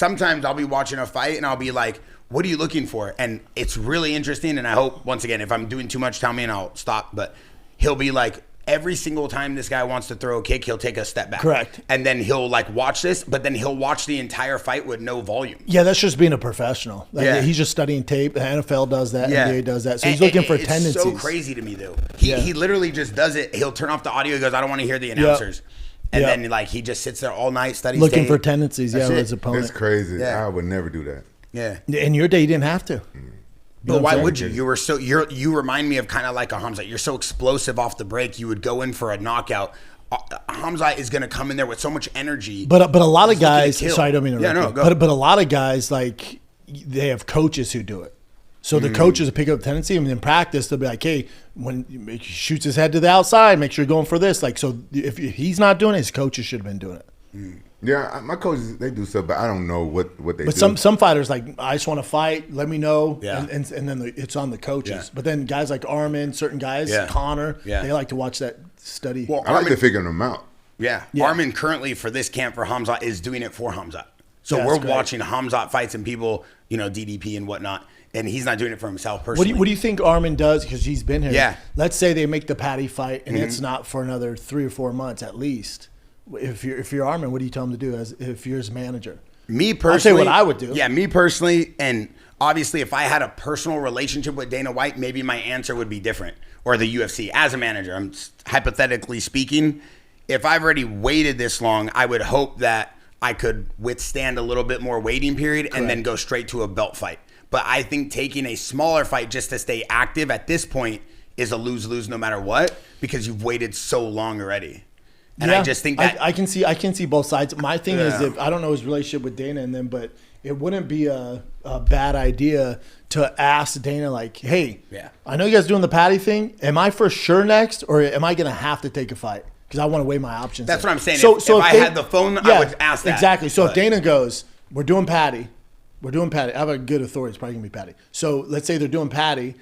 sometimes I'll be watching a fight and I'll be like, what are you looking for? And it's really interesting. And I hope, once again, if I'm doing too much, tell me and I'll stop. But he'll be like, every single time this guy wants to throw a kick, he'll take a step back. Correct. And then he'll like watch this, but then he'll watch the entire fight with no volume. Yeah, that's just being a professional. Like, he's just studying tape. The NFL does that. NBA does that. So he's looking for tendencies. It's so crazy to me, though. He literally just does it. He'll turn off the audio. He goes, I don't want to hear the announcers. And then like he just sits there all night, studies looking tape. for tendencies. With his opponent. That's crazy. Yeah. I would never do that. Yeah. In your day, you didn't have to. But why would you? You were so you remind me of kind of like a Hamza. You're so explosive off the break. You would go in for a knockout. Hamza is going to come in there with so much energy. But a lot of guys. Sorry, I don't mean to interrupt. Go. But a lot of guys, like, they have coaches who do it. So the coaches will pick up tendency, and in practice they'll be like, "Hey, when he shoots his head to the outside, make sure you're going for this." Like, so if he's not doing it, his coaches should have been doing it. Yeah, my coaches, they do stuff, but I don't know what they do. But some fighters, like, I just want to fight, let me know, Yeah. and then it's on the coaches. Yeah. But then guys like Arman, certain guys, Connor, they like to watch that study. Well, I like to figure them out. Yeah. Arman currently for this camp for Hamza is doing it for Hamza. So we're watching Hamza fights and people, DDP and whatnot, and he's not doing it for himself personally. What do you think Arman does? Because he's been here. Yeah. Let's say they make the Patty fight, and it's not for another 3 or 4 months at least. If you're Arman, what do you tell him to do if you're his manager? Me personally, I'll tell you what I would do. Yeah, me personally, and obviously if I had a personal relationship with Dana White, maybe my answer would be different. Or the UFC. As a manager, I'm hypothetically speaking, if I've already waited this long, I would hope that I could withstand a little bit more waiting period and then go straight to a belt fight. But I think taking a smaller fight just to stay active at this point is a lose-lose no matter what, because you've waited so long already. And I just think that I can see both sides. My thing is, if I don't know his relationship with Dana and them, but it wouldn't be a bad idea to ask Dana, like, hey, I know you guys are doing the Patty thing. Am I for sure next, or am I going to have to take a fight? Because I want to weigh my options. That's what I'm saying. So if I had the phone, I would ask that. Exactly. So if Dana goes, we're doing Patty. I have a good authority. It's probably going to be Patty. So let's say they're doing Patty.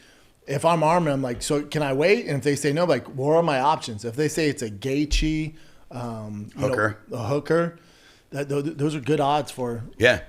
If I'm Arman, I'm like, so can I wait? And if they say no, I'm like, what are my options? If they say it's a Gaethje, hooker, a hooker, those are good odds for. Yeah.